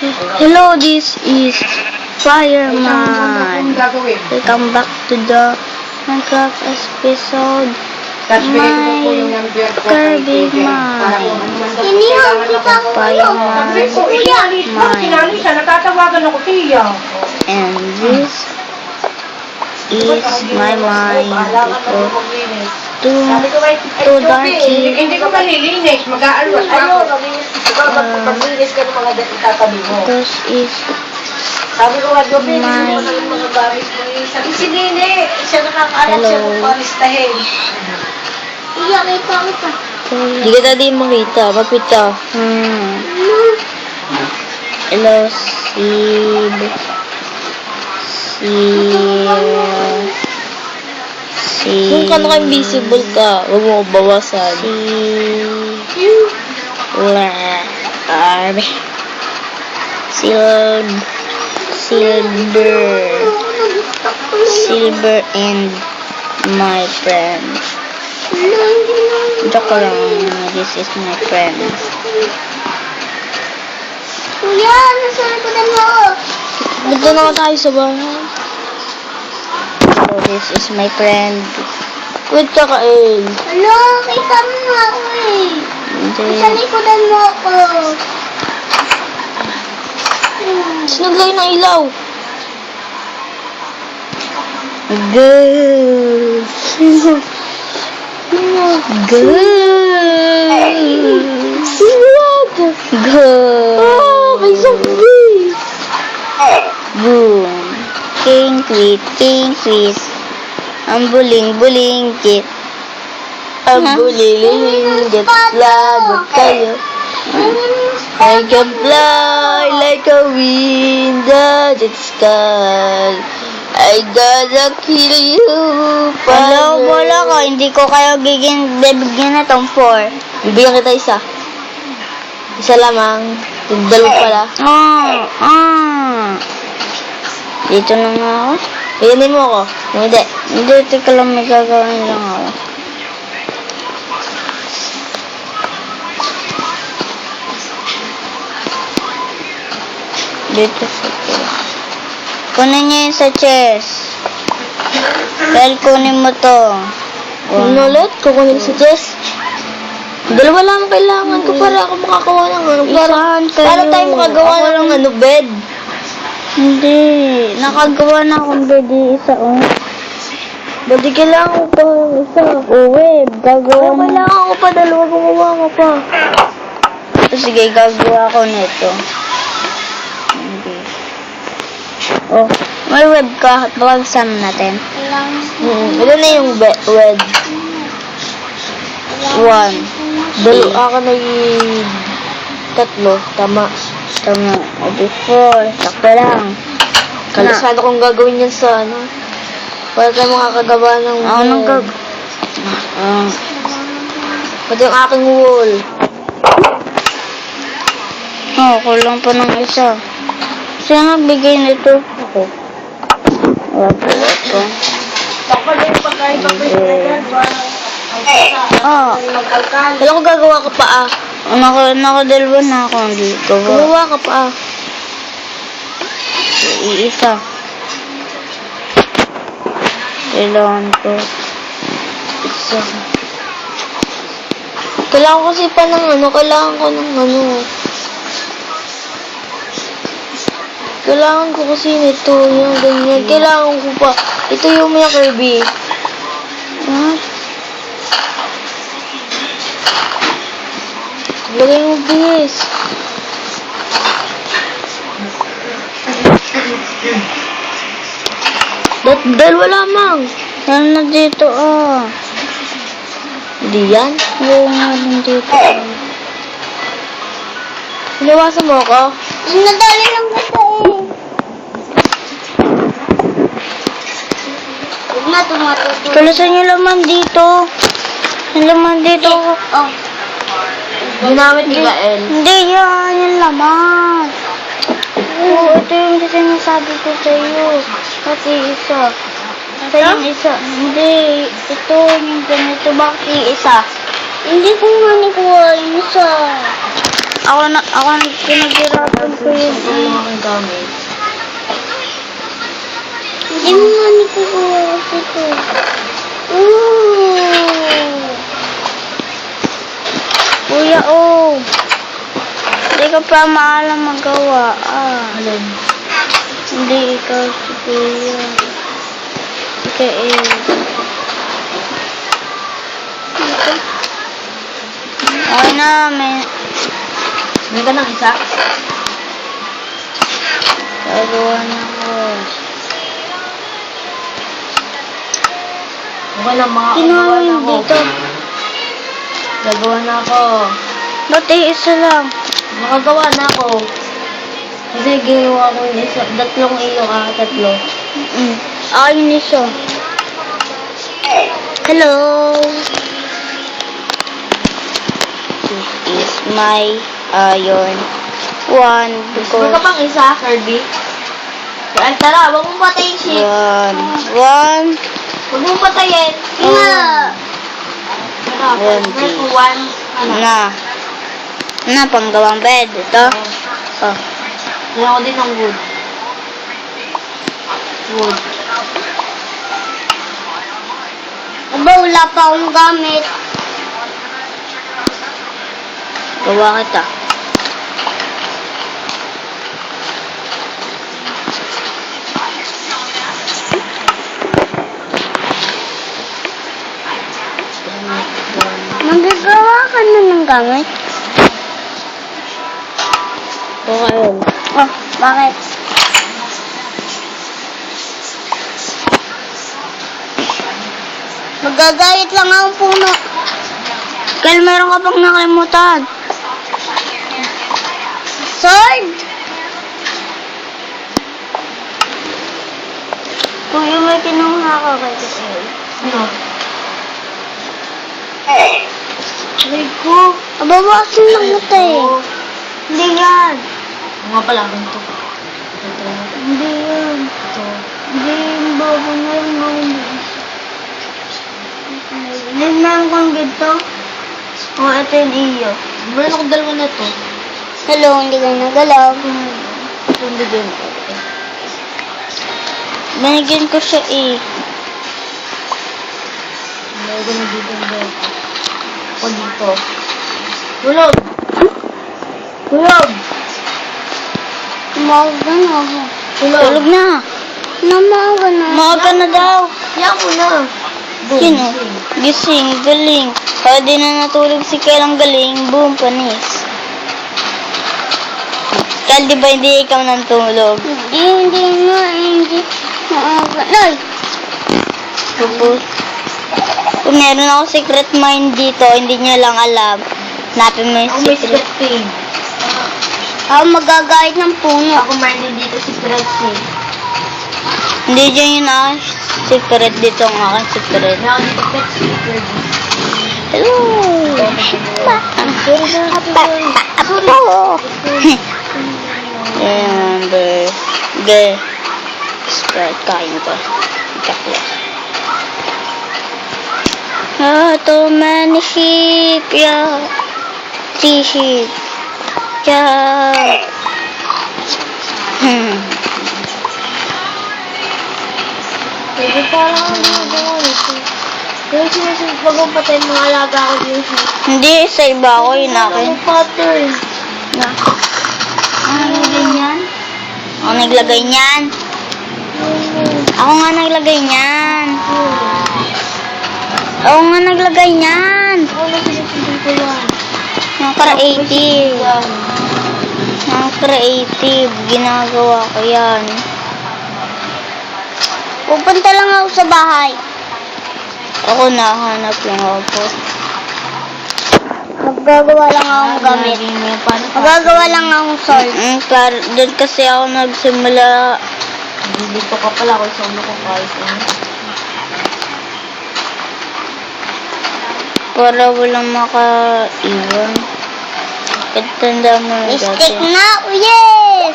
Hello, this is Fireman. Welcome back to the Minecraft episode. My Kirby Mine. Fireman. And this is my mine. Two darky. Hindi ko malilinis. Mag-aalwas ako. Maglinis ka ng mga itatabi mo. This is Sabi ko nga, Joby, hindi mo naman mga gamit mo. Sabi si Nini, siya nakakaalam siya kung palistahin. Iya, kita. Hindi ka tadi makita. Mapit ka. Hello, kung ka naka-invisible ka, huwag mo bawasan. Silver and my friend. Joke lang, this is my friend. Kuya, nasa likodan mo. Dito na tayo sa bahay. So, this is my friend. Wait ka ka, El. Hello, kita mo nga ako eh. Nasa likodan mo ako. Sinaglay ng ilaw. Girl. Girl. Oh, may zombie. Boom. King quit. Ang buling kit. Ang buling kit. Lagot kayo. I can fly like a wind in the sky. I gotta kill you. Hello, bola ko. Hindi ko kayo bibigyan na tong 4. Bibigyan kita isa. Isa lamang. Dalawa pala. Dito na nga ako. Iyanin mo ako. Hindi. Teka lang, may gagawin lang ako. Dito sa chest. Kunin niyo yun sa chest. Dahil kunin mo to. Ulit? Kukunin sa chest? Dalawa lang kailangan ko para ako makakawa ng para tayo makagawa ng bed. Hindi. Nakagawa na akong bed isa. Badi kailangan ko pa isa. Web. Gagawa mo. Kailangan ko pa dalawa. Gumawa ko pa. Sige, gagawa ko nito. Oh, may web ka. Bawagsam natin. Ito na yung web. 1. Dalawa ka na yung 3. Tama. Adi 4. Sakto lang. Kalasado kong gagawin yan sa para tayo makakagawa ng wall. Pati yung aking wall. Kulang pa ng isa. Sino nagbigay nito? Ako. Wala. Tapos yung pagkain Kailan ko gagawa ka pa Nakadalwa na ako. Hindi gumawa ka pa Iisa. Kailangan ko. Isa. Kailangan ko kasi pa ng Kailangan ko ng Kailangan ko kasi nito. Yung ganyan. Kailangan ko pa. Ito yung may Kirby. Lagay mo bilis. Dalawa lamang. Yan na dito Hindi yan. Yung dito Iniwasan mo ako? Nadali lang kita eh. Huwag na tumatuto. Kalasan yung laman dito. Yung laman dito. Ginamit ni Gael. Hindi yan. Yung laman. Ito yung sinasabi ko sa'yo. Kasi isa. Ito yung isa. Hindi. Ito yung ganito. Bakit isa? Hindi ko nga nakuha yung isa. Ako pinaghirapan ko yun. gamit. Hindi mo nga ni kukuha ito. Ooh. Kuya, oh. Hindi ka pa maalam magawa. Alin? Hindi ikaw si Kuya. Ikaw eh. Okay na, May ka ng isa? gagawa na ako. Okay lang, mga Kinuha gagawa na mo ako. dito. Gagawa na ako. Ba't isa lang? Nakagawa na ako. Kasi ginawa ko yung isa. Tatlong iyo tatlo. Ayun isa. Hello. This is my iron. One. Gusto ka pang isa, Kirby? Ay, tara, huwag mong patayin si... One. Huwag mong patayin. Nga. Tara, One, first two. one. Na, panggawang bed. Ito. Oh. Kailangan ko din ng wood. Wood. Aba, wala pa akong gamit. Gawa kita. Magagawa ka na ng gamit? Okay. Oh, bakit? Magagayit lang ang puno. Kaya meron ka pang nakalimutan. Sword? Kuya, may kinuha ka kay kasi. Ano? Aray ko. Abawasin lang ito eh. Hindi yan. Nga pala, ganito. Ito. Hindi yan. Ito. Hindi yung babo na yung mga Nagnan kong ganito. O, ito yung iyo. Meron akong dalawa na to. Hello, hindi ka nagalaw. Hindi din. Binigyan ko siya eh. Meron ko na dito ang bed. Ako dito. Tulog! Tulog! Tumawag na ako. Tulog na. Namaga na. Maaga na daw. Yan mo na. Yun o. Gising, galing. Kaya di na natulog si Kailang galing. Boom, panis. Kaya di ba hindi ikaw nang tulog? Hindi nga, hindi. Naaga. Nay! Tapos, kung meron ako secret mind dito, hindi nyo lang alam. Hanapin mo yung Ako may secret. sweat pain. Ako magagayit ng puno. Ako mayroon dito si Stretchy. Hindi dyan yun ah. Secret dito ang aking secret. Meron dito pet speaker. Hello! Remember. Ge. Sprite kain ko. Kakla. Too many sheep, yeah. 3 sheep. Yeah. Pwede parang ang ginagawa nito. Pero sinasunod pag ang patay mga alaga ko dito. Hindi, sa iba ako yun akin. Ang patay. Na. Ano ganyan? Ako naglagay niyan. Ako nga naglagay niyan. Ako nga naglagay niyan. Ako na sinusunod ko yan. Yung creative. Yan. Yung creative. Ginagawa ko yan. Pupunta lang ako sa bahay. Ako nahanap lang ako. Magagawa lang akong gamit. Magagawa lang akong sword. Doon kasi ako nagsimula. Dito ka pala ako sa ulo ko kahit ano. Para walang makaiwan. Katanda mo na dati. Stick na, yes!